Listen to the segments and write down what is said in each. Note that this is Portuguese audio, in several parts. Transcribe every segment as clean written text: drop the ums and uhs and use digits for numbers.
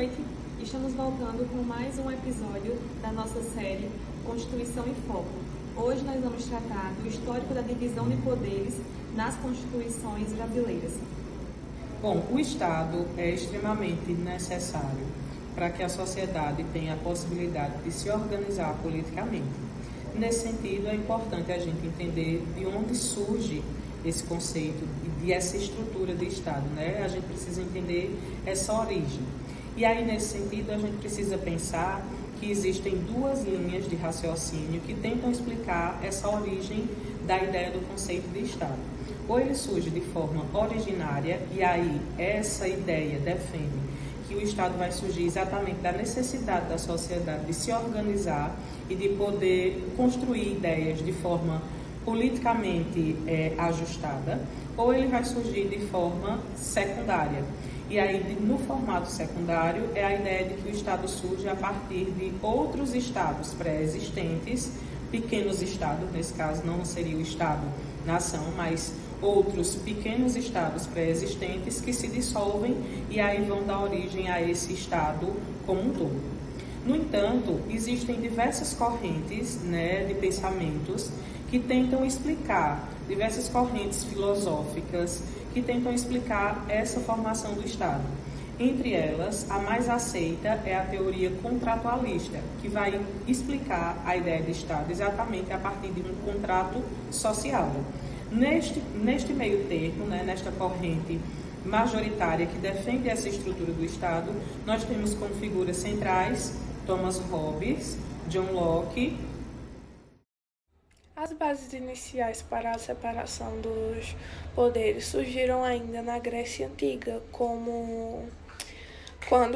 noite, estamos voltando com mais um episódio da nossa série Constituição em Foco. Hoje nós vamos tratar do histórico da divisão de poderes nas constituições brasileiras. Bom, o Estado é extremamente necessário para que a sociedade tenha a possibilidade de se organizar politicamente. Nesse sentido, é importante a gente entender de onde surge esse conceito e essa estrutura de Estado, né? A gente precisa entender essa origem. E aí, nesse sentido, a gente precisa pensar que existem duas linhas de raciocínio que tentam explicar essa origem da ideia do conceito de Estado. Ou ele surge de forma originária, e aí essa ideia defende que o Estado vai surgir exatamente da necessidade da sociedade de se organizar e de poder construir ideias de forma politicamente ajustada, ou ele vai surgir de forma secundária. E aí, no formato secundário, é a ideia de que o Estado surge a partir de outros Estados pré-existentes, pequenos Estados, nesse caso não seria o Estado-nação, mas outros pequenos Estados pré-existentes que se dissolvem e aí vão dar origem a esse Estado como um todo. No entanto, existem diversas correntes, de pensamentos que tentam explicar, diversas correntes filosóficas que tentam explicar essa formação do Estado. Entre elas, a mais aceita é a teoria contratualista, que vai explicar a ideia de Estado exatamente a partir de um contrato social. Neste meio termo, nesta corrente majoritária que defende essa estrutura do Estado, nós temos como figuras centrais Thomas Hobbes, John Locke. As bases iniciais para a separação dos poderes surgiram ainda na Grécia Antiga, quando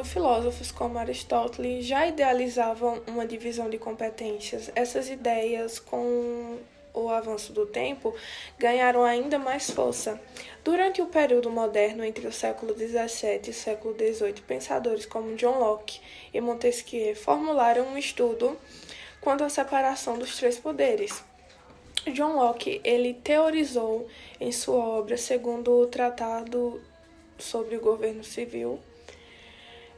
filósofos como Aristóteles já idealizavam uma divisão de competências. Essas ideias, com o avanço do tempo, ganharam ainda mais força. Durante o período moderno, entre o século XVII e o século XVIII, pensadores como John Locke e Montesquieu formularam um estudo quanto à separação dos três poderes. John Locke, ele teorizou em sua obra, segundo o Tratado sobre o Governo Civil,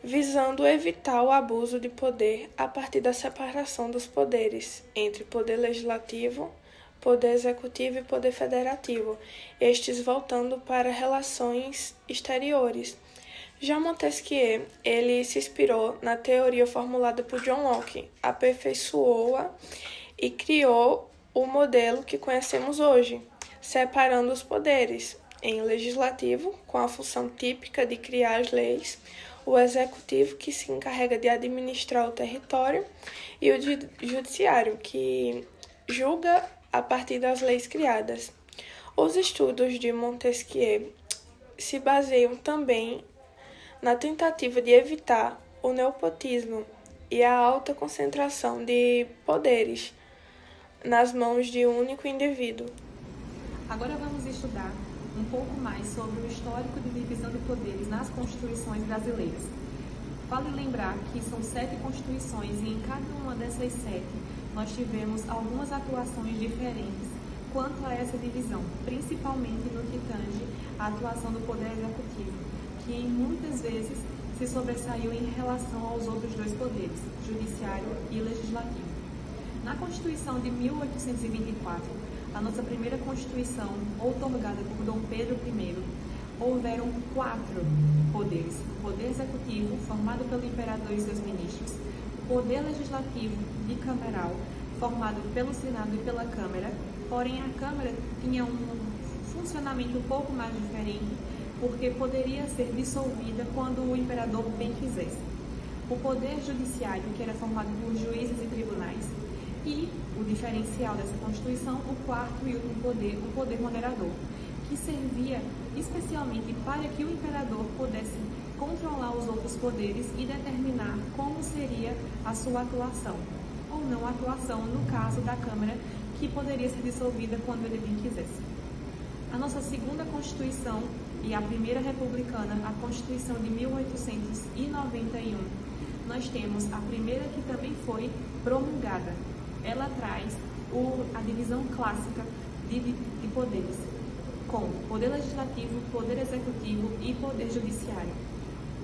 visando evitar o abuso de poder a partir da separação dos poderes entre poder legislativo, poder executivo e poder federativo, estes voltando para relações exteriores. Já Montesquieu, ele se inspirou na teoria formulada por John Locke, aperfeiçoou-a e criou o modelo que conhecemos hoje, separando os poderes em legislativo, com a função típica de criar as leis, o executivo, que se encarrega de administrar o território, e o judiciário, que julga a partir das leis criadas. Os estudos de Montesquieu se baseiam também na tentativa de evitar o nepotismo e a alta concentração de poderes nas mãos de um único indivíduo. Agora vamos estudar um pouco mais sobre o histórico de divisão de poderes nas constituições brasileiras. Vale lembrar que são 7 constituições e em cada uma dessas 7 nós tivemos algumas atuações diferentes quanto a essa divisão, principalmente no que tange à atuação do Poder Executivo, que muitas vezes se sobressaiu em relação aos outros dois poderes, Judiciário e Legislativo. Na Constituição de 1824, a nossa primeira Constituição, outorgada por Dom Pedro I, houveram 4 poderes: o Poder Executivo, formado pelo Imperador e seus ministros, o Poder Legislativo bicameral, formado pelo Senado e pela Câmara, porém a Câmara tinha um funcionamento um pouco mais diferente, porque poderia ser dissolvida quando o Imperador bem quisesse. O Poder Judiciário, que era formado por juízes e tribunais, e o diferencial dessa Constituição, o 4º e último poder, o poder moderador, que servia especialmente para que o imperador pudesse controlar os outros poderes e determinar como seria a sua atuação, ou não atuação, no caso da Câmara, que poderia ser dissolvida quando ele bem quisesse. A nossa segunda Constituição e a primeira republicana, a Constituição de 1891, nós temos a primeira que também foi promulgada. Ela traz a divisão clássica de poderes, com poder legislativo, poder executivo e poder judiciário.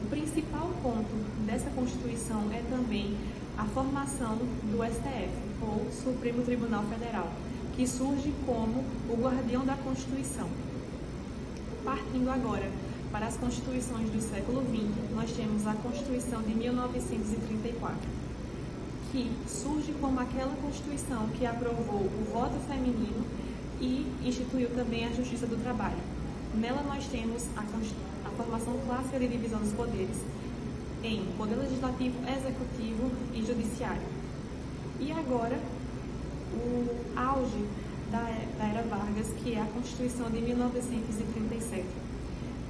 O principal ponto dessa Constituição é também a formação do STF, ou Supremo Tribunal Federal, que surge como o guardião da Constituição. Partindo agora para as constituições do século XX, nós temos a Constituição de 1934, que surge como aquela Constituição que aprovou o voto feminino e instituiu também a Justiça do Trabalho. Nela nós temos a formação clássica de divisão dos poderes em Poder Legislativo, Executivo e Judiciário. E agora, o auge da Era Vargas, que é a Constituição de 1937,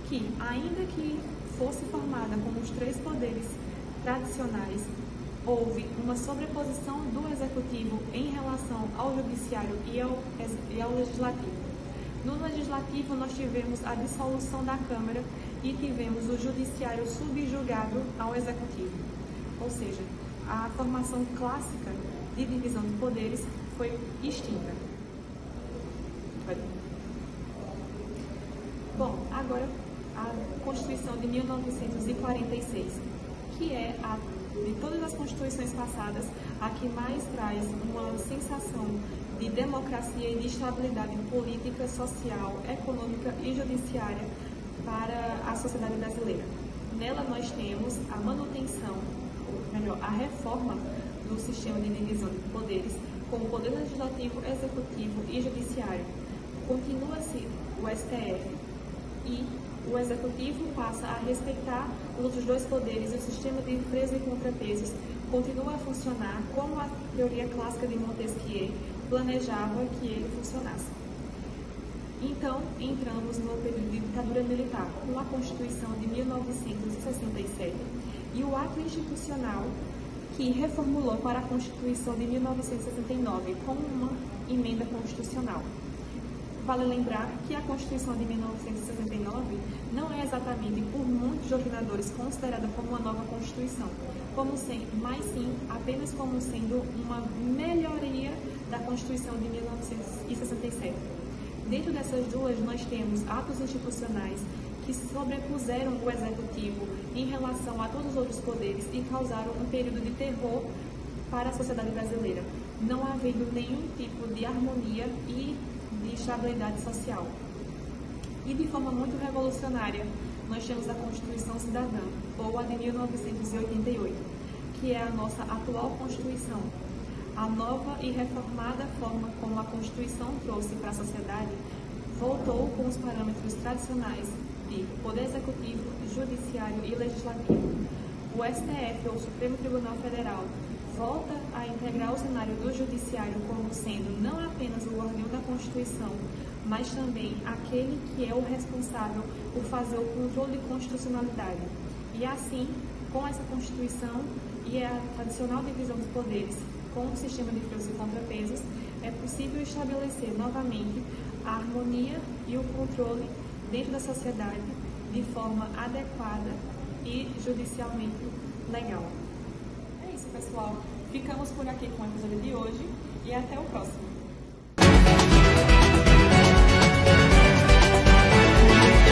que, ainda que fosse formada como os três poderes tradicionais, houve uma sobreposição do Executivo em relação ao Judiciário e ao Legislativo. No Legislativo, nós tivemos a dissolução da Câmara e tivemos o Judiciário subjugado ao Executivo. Ou seja, a formação clássica de divisão de poderes foi extinta. Bom, agora a Constituição de 1946, que é de todas as constituições passadas, a que mais traz uma sensação de democracia e de estabilidade política, social, econômica e judiciária para a sociedade brasileira. Nela nós temos a manutenção, ou melhor, a reforma do sistema de divisão de poderes com o Poder Legislativo, Executivo e Judiciário. Continua-se o STF e o Executivo passa a respeitar os outros dois poderes e o sistema de pesos e contrapesos continua a funcionar como a teoria clássica de Montesquieu planejava que ele funcionasse. Então, entramos no período de ditadura militar, com a Constituição de 1967 e o ato institucional que reformulou para a Constituição de 1969 com uma emenda constitucional. Vale lembrar que a Constituição de 1969 não é exatamente por muitos doutrinadores considerada como uma nova Constituição, mas sim apenas como sendo uma melhoria da Constituição de 1967. Dentro dessas duas, nós temos atos institucionais que sobrepuseram o Executivo em relação a todos os outros poderes e causaram um período de terror para a sociedade brasileira, não havendo nenhum tipo de harmonia e de estabilidade social. E de forma muito revolucionária, nós temos a Constituição Cidadã, ou a de 1988, que é a nossa atual Constituição. A nova e reformada forma como a Constituição trouxe para a sociedade voltou com os parâmetros tradicionais de Poder Executivo, Judiciário e Legislativo. O STF, ou Supremo Tribunal Federal, volta a integrar o cenário do Judiciário como sendo não apenas o guardião da Constituição, mas também aquele que é o responsável por fazer o controle de constitucionalidade. E assim, com essa Constituição e a tradicional divisão dos poderes, com o sistema de pesos e contrapesos, é possível estabelecer novamente a harmonia e o controle dentro da sociedade de forma adequada e judicialmente legal. É isso, pessoal. Ficamos por aqui com o episódio de hoje e até o próximo.